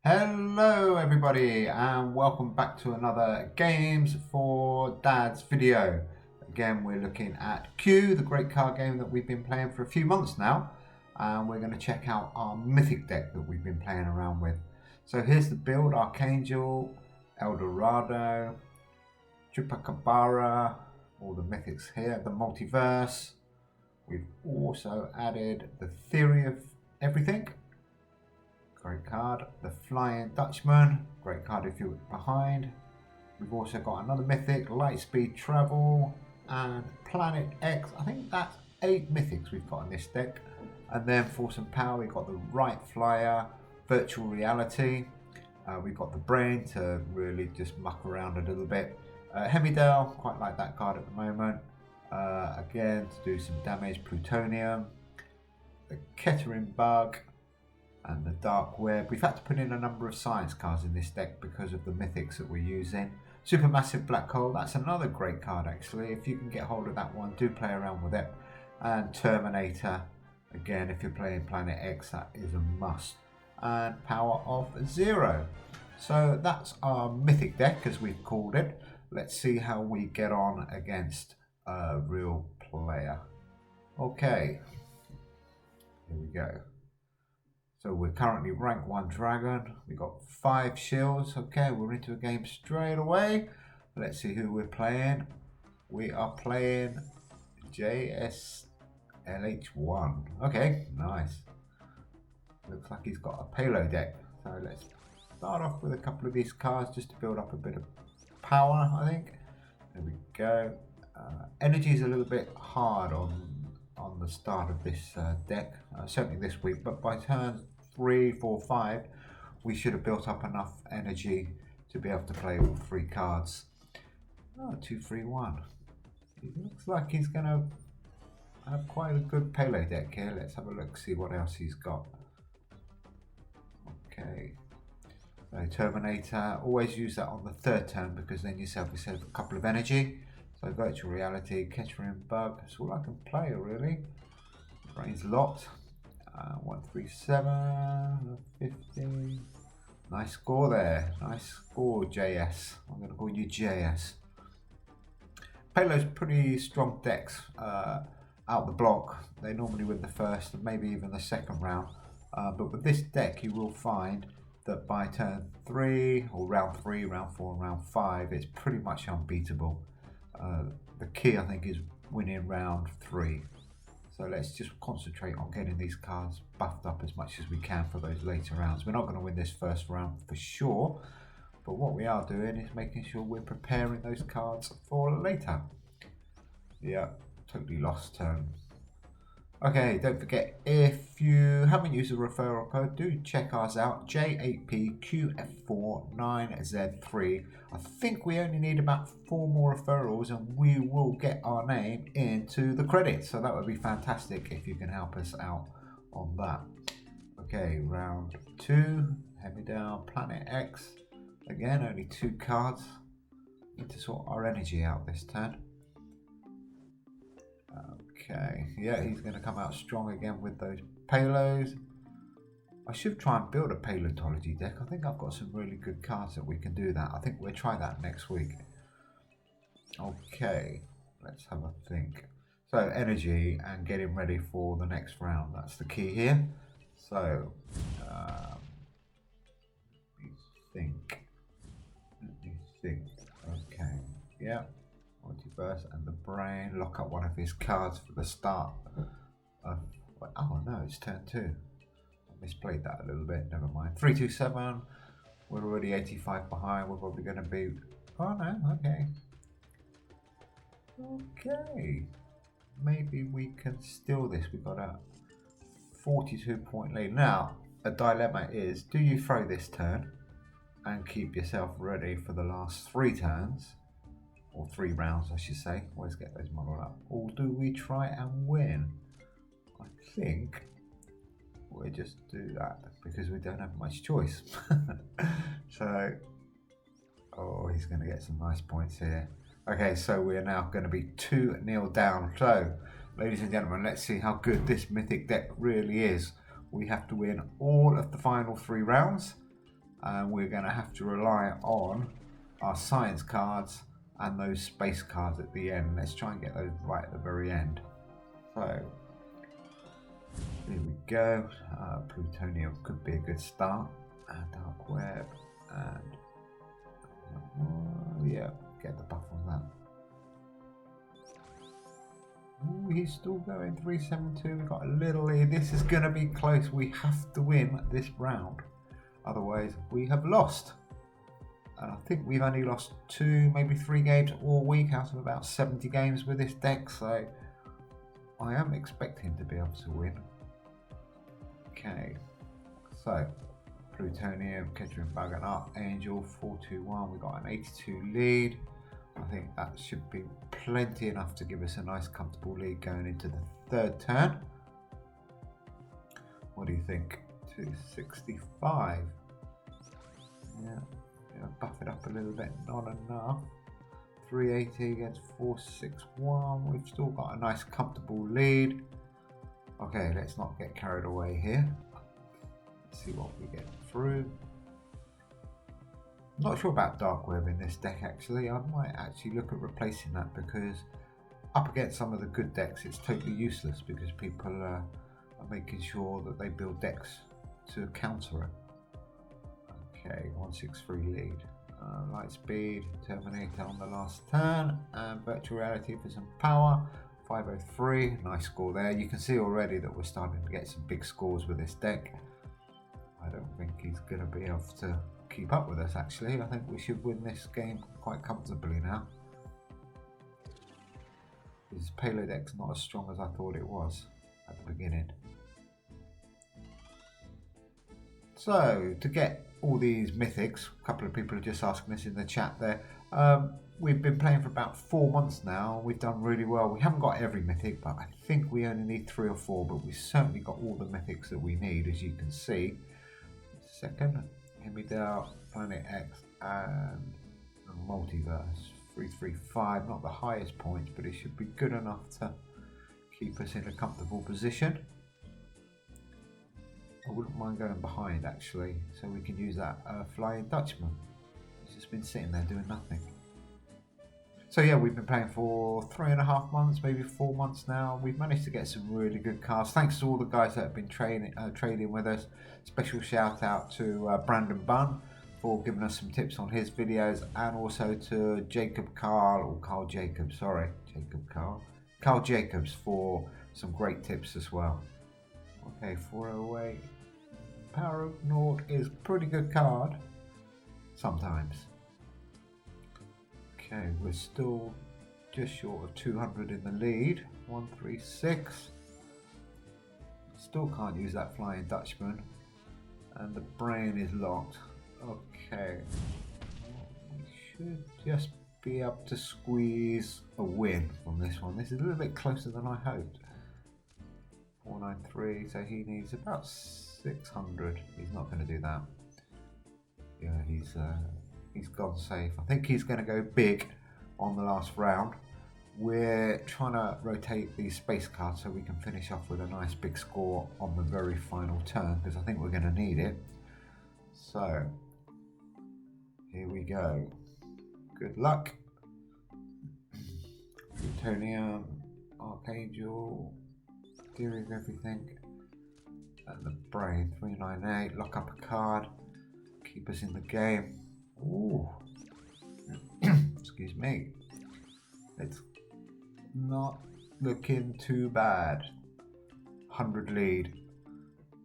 Hello everybody and welcome back to another Games for Dads video. Again, we're looking at Q, the great card game that we've been playing for a few months now, and we're going to check out our Mythic deck that we've been playing around with. So here's the build: Archangel, Eldorado, Chupacabra, all the mythics here, the multiverse. We've also added the Theory of Everything. Great card. The Flying Dutchman. Great card if you're behind. We've also got another mythic, Lightspeed Travel, and Planet X. I think that's 8 mythics we've got in this deck. And then for some power, we've got the Right Flyer, Virtual Reality. We've got the Brain to really just muck around a little bit. Hemidale, quite like that card at the moment. Again, to do some damage, Plutonium. The Kettering Bug. And the Dark Web. We've had to put in a number of science cards in this deck because of the mythics that we're using. Supermassive Black Hole, that's another great card actually. If you can get hold of that one, do play around with it. And Terminator, again, if you're playing Planet X, that is a must. And Power of Zero. So that's our mythic deck, as we've called it. Let's see how we get on against a real player. Okay, here we go. So we're currently rank 1 dragon. We've got 5 shields. Okay, we're into a game straight away. Let's see who we're playing. We are playing JSLH1. Okay, nice. Looks like he's got a payload deck. So let's start off with a couple of these cards just to build up a bit of power, I think. There we go. Energy is a little bit hard on the start of this deck, certainly this week, but by turn 3, 4, 5 we should have built up enough energy to be able to play all 3 cards. 2, 3, 1. It looks like he's going to have quite a good payload deck here. Let's have a look, see what else he's got. Okay, so Terminator, always use that on the 3rd turn because then you save a couple of energy. So Virtual Reality, Kettering Bug, that's all I can play really. Brain's locked. 137, 50. Nice score there. Nice score, JS. I'm going to call you JS. Payload's pretty strong decks out the block. They normally win the first and maybe even the second round. But with this deck, you will find that by turn 3 or round 3, round 4, and round 5, it's pretty much unbeatable. The key, I think, is winning round 3. So let's just concentrate on getting these cards buffed up as much as we can for those later rounds. We're not going to win this first round for sure, but what we are doing is making sure we're preparing those cards for later. Yeah, totally lost turn. Okay, don't forget, if you haven't used the referral code, do check ours out, J8PQF49Z3. I think we only need about 4 more referrals and we will get our name into the credits. So that would be fantastic if you can help us out on that. Okay, round 2, head me down, Planet X. Again, only 2 cards. Need to sort our energy out this turn. Okay, yeah, he's going to come out strong again with those payloads. I should try and build a paleontology deck. I think I've got some really good cards that we can do that. I think we'll try that next week. Okay, let's have a think. So energy and getting ready for the next round. That's the key here. So, let me think. Okay, yeah. Multiverse and the Brain. Lock up one of his cards for the start of, oh no, it's turn 2. I misplayed that a little bit, never mind. 3, 2, 7. We're already 85 behind. We're probably going to be, oh no, okay. Okay, maybe we can steal this. We've got a 42-point lead. Now, a dilemma is, do you throw this turn and keep yourself ready for the last 3 turns? Or 3 rounds, I should say. Always get those modelled up. Or do we try and win? I think we'll just do that because we don't have much choice. So, oh, he's going to get some nice points here. Okay, so we're now going to be 2-0 down. So, ladies and gentlemen, let's see how good this mythic deck really is. We have to win all of the final 3 rounds. and we're going to have to rely on our science cards and those space cards at the end. Let's try and get those right at the very end. So here we go. Plutonium could be a good start. Dark web and yeah, get the buff on that. Ooh, he's still going 372. We've got a little lead. This is going to be close. We have to win this round, otherwise we have lost. And I think we've only lost 2, maybe 3 games all week out of about 70 games with this deck, so I am expecting to be able to win. Okay, so Plutonium, Kettering Bug and Archangel 421. We've got an 82 lead. I think that should be plenty enough to give us a nice comfortable lead going into the 3rd turn. What do you think? 265. Yeah, buff it up a little bit, not enough. 380 against 461. We've still got a nice comfortable lead. Okay, let's not get carried away here. Let's see what we get through. Not sure about Dark Web in this deck actually. I might actually look at replacing that, because up against some of the good decks it's totally useless, because people are making sure that they build decks to counter it. Okay, 163 lead. Light speed, Terminator on the last turn, and virtual reality for some power. 503, nice score there. You can see already that we're starting to get some big scores with this deck. I don't think he's going to be able to keep up with us actually. I think we should win this game quite comfortably now. His payload deck's not as strong as I thought it was at the beginning. So to get all these mythics, a couple of people are just asking us in the chat there. We've been playing for about 4 months now. We've done really well. We haven't got every mythic, but I think we only need 3 or 4, but we've certainly got all the mythics that we need, as you can see. Second, Hemidow, Planet X and Multiverse. 335, not the highest points, but it should be good enough to keep us in a comfortable position. I wouldn't mind going behind actually, so we can use that Flying Dutchman. He's just been sitting there doing nothing. So yeah, we've been playing for 3.5 months, maybe 4 months now. We've managed to get some really good cards. Thanks to all the guys that have been trading with us. Special shout out to Brandon Bunn for giving us some tips on his videos, and also to Carl Jacobs for some great tips as well. Okay, 408. Power of Naught is a pretty good card sometimes. Okay, we're still just short of 200 in the lead. 136. Still can't use that Flying Dutchman, and the brain is locked. Okay, we should just be able to squeeze a win from this one. This is a little bit closer than I hoped. 493, so he needs about 600. He's not going to do that. Yeah, he's gone safe. I think he's going to go big on the last round. We're trying to rotate these space cards so we can finish off with a nice big score on the very final turn, because I think we're going to need it. So here we go. Good luck. Plutonium, Archangel, Theory of Everything, and the Brain. 398. Lock up a card. Keep us in the game. Ooh. Excuse me. It's not looking too bad. 100 lead.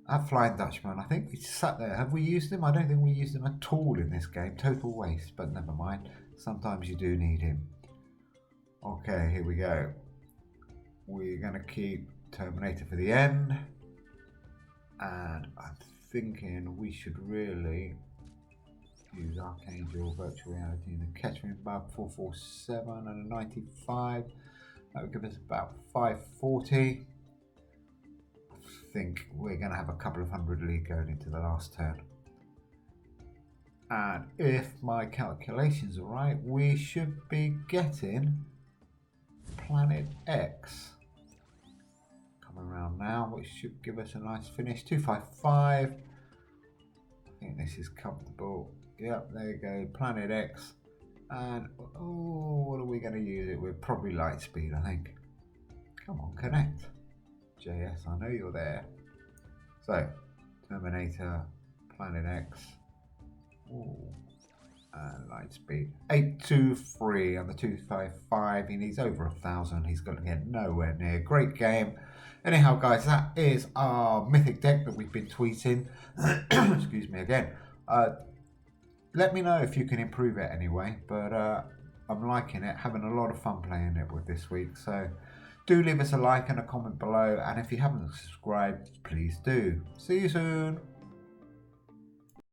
That Flying Dutchman, I think he's sat there. Have we used him? I don't think we used him at all in this game. Total waste, but never mind. Sometimes you do need him. Okay, here we go. We're going to keep Terminator for the end. And I'm thinking we should really use Archangel, Virtual Reality, and the Kettering Bug. 447 and a 95. That would give us about 540. I think we're going to have a couple of 100 lead going into the last turn. And if my calculations are right, we should be getting Planet X coming around now, which should give us a nice finish. 255. I think this is comfortable. Yep, there you go. Planet X. And, oh, what are we going to use it with? Probably light speed, I think. Come on, connect. JS, I know you're there. So, Terminator, Planet X. Ooh. And light speed 823 on the 255. He needs over 1,000. He's going to get nowhere near. Great game. Anyhow, guys, that is our mythic deck that we've been tweeting. Excuse me again. Let me know if you can improve it anyway. But I'm liking it. Having a lot of fun playing it with this week. So do leave us a like and a comment below. And if you haven't subscribed, please do. See you soon.